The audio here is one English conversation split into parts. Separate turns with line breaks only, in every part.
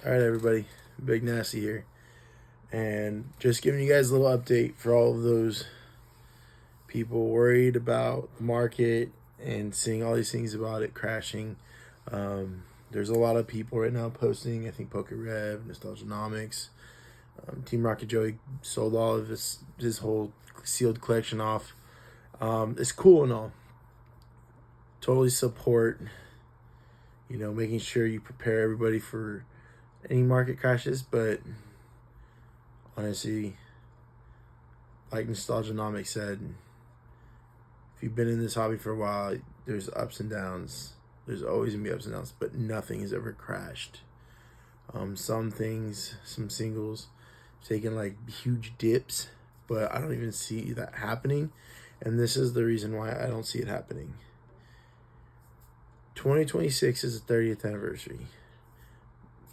All right, everybody, Big Nasty here, and just giving you guys a little update for all of those people worried about the market and seeing all these things about it crashing. There's a lot of people right now posting. I think Pokerev, Nostalgianomics, Team Rocket Joey sold all of his whole sealed collection off. It's cool and all. Totally support. Making sure you prepare everybody for any market crashes, but honestly, like Nostalgianomics said, if you've been in this hobby for a while, there's ups and downs. There's always gonna be ups and downs, but nothing has ever crashed. Some things, some singles, taking like huge dips, but I don't even see that happening, and this is the reason why I don't see it happening. 2026 is the 30th anniversary.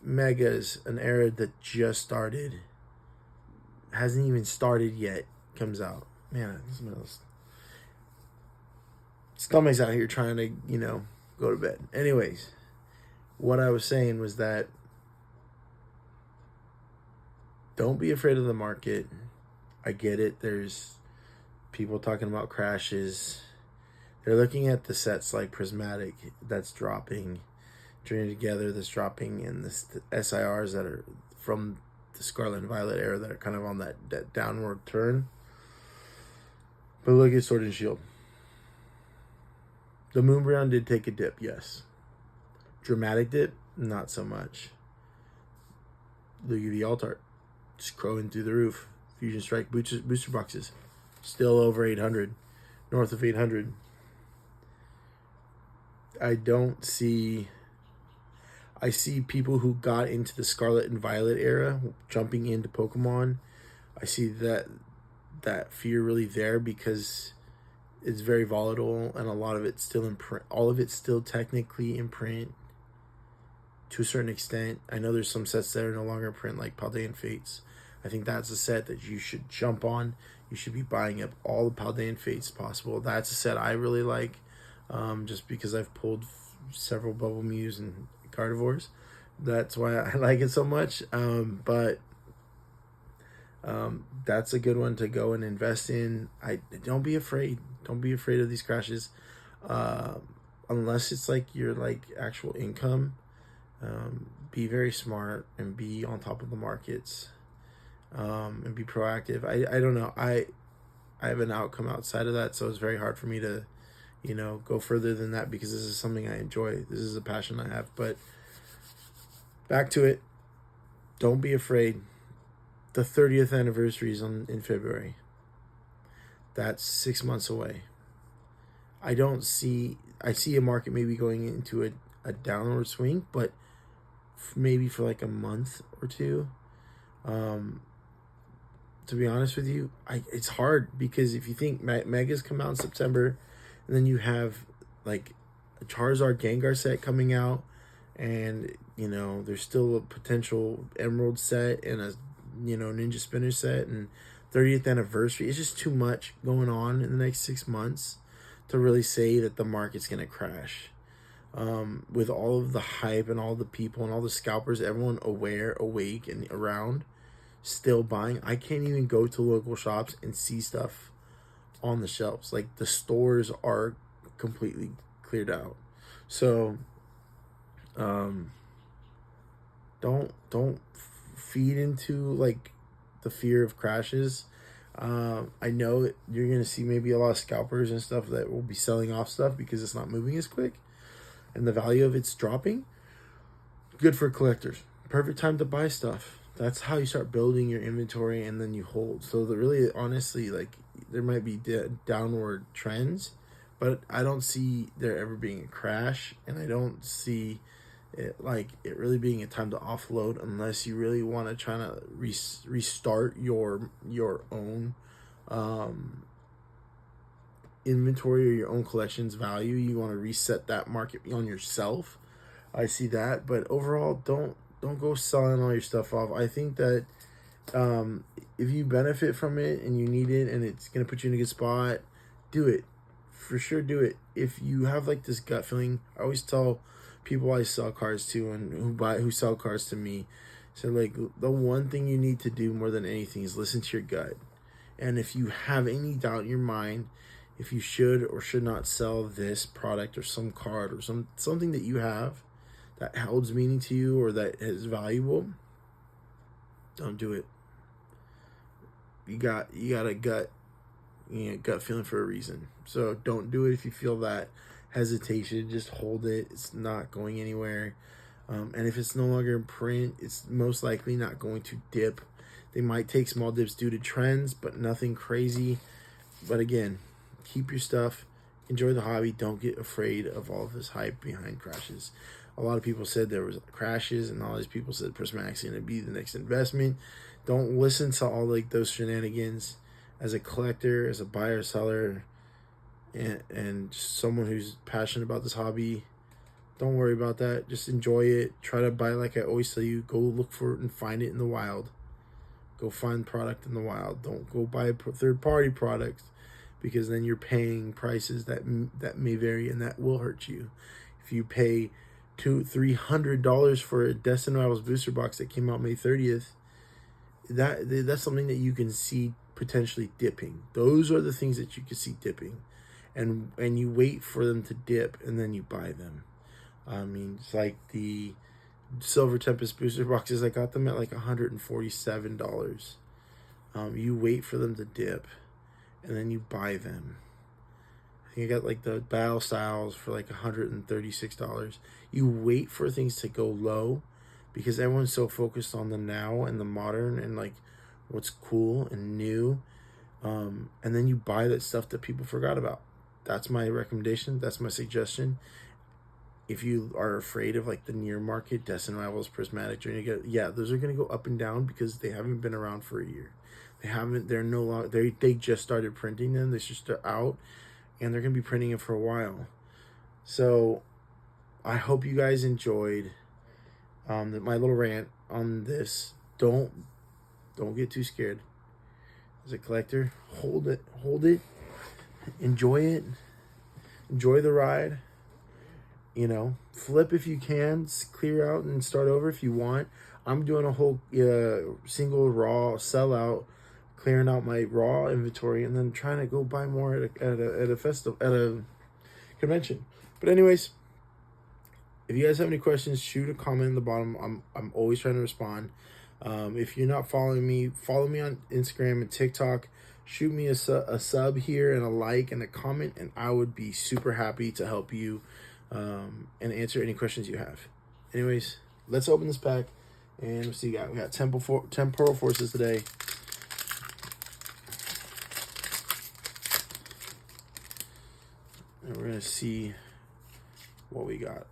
Megas, an era that just started, hasn't even started yet, comes out. Man, stomach's out here trying to, go to bed. Anyways, what I was saying was that don't be afraid of the market. I get it. There's people talking about crashes. They're looking at the sets like Prismatic that's dropping, Journey Together that's dropping, and the SIRs that are from the Scarlet and Violet era that are kind of on that downward turn. But look at Sword and Shield. The Moonbrown did take a dip, yes. Dramatic dip, not so much. Look at the Altart, just crowing through the roof. Fusion Strike booster boxes, still over 800, north of 800. I see people who got into the Scarlet and Violet era jumping into Pokemon. I see that fear really there because it's very volatile and a lot of it's still in print. All of it's still technically in print to a certain extent. I know there's some sets that are no longer in print, like Paldean Fates. I think that's a set that you should jump on. You should be buying up all the Paldean Fates possible. That's a set I really like, just because I've pulled several Bubble Mews and Carnivores. That's why I like it so much. But that's a good one to go and invest in. Don't be afraid. Don't be afraid of these crashes, unless it's like your actual income. Be very smart and be on top of the markets, and be proactive. I don't know. I have an outcome outside of that, so it's very hard for me to go further than that because this is something I enjoy. This is a passion I have. But back to it. Don't be afraid. The 30th anniversary is in February. That's 6 months away. I see a market maybe going into a downward swing, but maybe for like a month or two. To be honest with you, it's hard because if you think Megas come out in September, and then you have like a Charizard Gengar set coming out, and there's still a potential Emerald set and a Ninja Spinner set and 30th anniversary. It's just too much going on in the next 6 months to really say that the market's gonna crash. With all of the hype and all the people and all the scalpers, everyone awake and around, still buying. I can't even go to local shops and see stuff on the shelves. Like the stores are completely cleared out. So don't feed into like the fear of crashes. I know you're gonna see maybe a lot of scalpers and stuff that will be selling off stuff because it's not moving as quick and the value of it's dropping. Good for collectors. Perfect time to buy stuff. That's how you start building your inventory and then you hold. So really, honestly, like there might be downward trends, but I don't see there ever being a crash, and I don't see it really being a time to offload unless you really want to try to restart your own inventory or your own collection's value. You want to reset that market on yourself. I see that, but overall, don't go selling all your stuff off. I think that if you benefit from it and you need it and it's gonna put you in a good spot, do it. For sure, do it. If you have like this gut feeling, I always tell people I sell cars to and who sell cars to me. So like the one thing you need to do more than anything is listen to your gut. And if you have any doubt in your mind, if you should or should not sell this product or some card or something that you have that holds meaning to you or that is valuable, don't do it. You got a gut feeling for a reason. So don't do it if you feel that hesitation. Just hold it. It's not going anywhere. And if it's no longer in print, it's most likely not going to dip. They might take small dips due to trends, but nothing crazy. But again, keep your stuff. Enjoy the hobby. Don't get afraid of all of this hype behind crashes. A lot of people said there was crashes, and all these people said Prismatic is going to be the next investment. Don't listen to all like those shenanigans. As a collector, as a buyer, seller, and just someone who's passionate about this hobby, don't worry about that. Just enjoy it. Try to buy, like I always tell you, go look for it and find it in the wild. Go find product in the wild. Don't go buy third-party products, because then you're paying prices that may vary, and that will hurt you. If you pay $200-300 for a Destiny Rivals booster box that came out May 30th, that's something that you can see potentially dipping. Those are the things that you can see dipping, and you wait for them to dip and then you buy them. I mean, it's like the Silver Tempest booster boxes. I got them at like $147. You wait for them to dip and then you buy them. I think I got like the Battle Styles for like $136. You wait for things to go low because everyone's so focused on the now and the modern and like what's cool and new. And then you buy that stuff that people forgot about. That's my recommendation. That's my suggestion. If you are afraid of like the near market, Destiny Rivals, Prismatic, those are going to go up and down because they haven't been around for a year. They're no longer, they just started printing them. They're out, and they're going to be printing it for a while. So I hope you guys enjoyed my little rant on this. Don't get too scared. As a collector, hold it, enjoy it, enjoy the ride. Flip if you can, clear out and start over if you want. I'm doing a whole single raw sellout, clearing out my raw inventory, and then trying to go buy more at a festival, at a convention. But anyways, if you guys have any questions, shoot a comment in the bottom. I'm always trying to respond. If you're not following me, follow me on Instagram and TikTok. Shoot me a sub here and a like and a comment, and I would be super happy to help you and answer any questions you have. Anyways, let's open this pack and let's see. We got 10 Pearl Forces today. And we're gonna see what we got.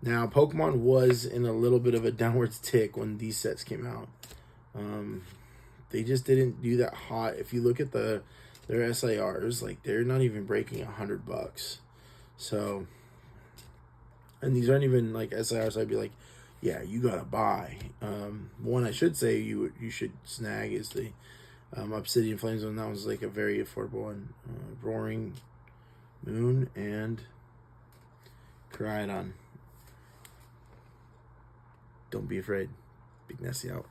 Now Pokemon was in a little bit of a downwards tick when these sets came out. They just didn't do that hot. If you look at their SIRs, like they're not even breaking $100. So, and these aren't even like SIRs I'd be like, yeah, you gotta buy. One I should say you should snag is the Obsidian Flame Zone. That was like a very affordable one. Roaring Moon and Koraidon. Don't be afraid. Big Nasty out.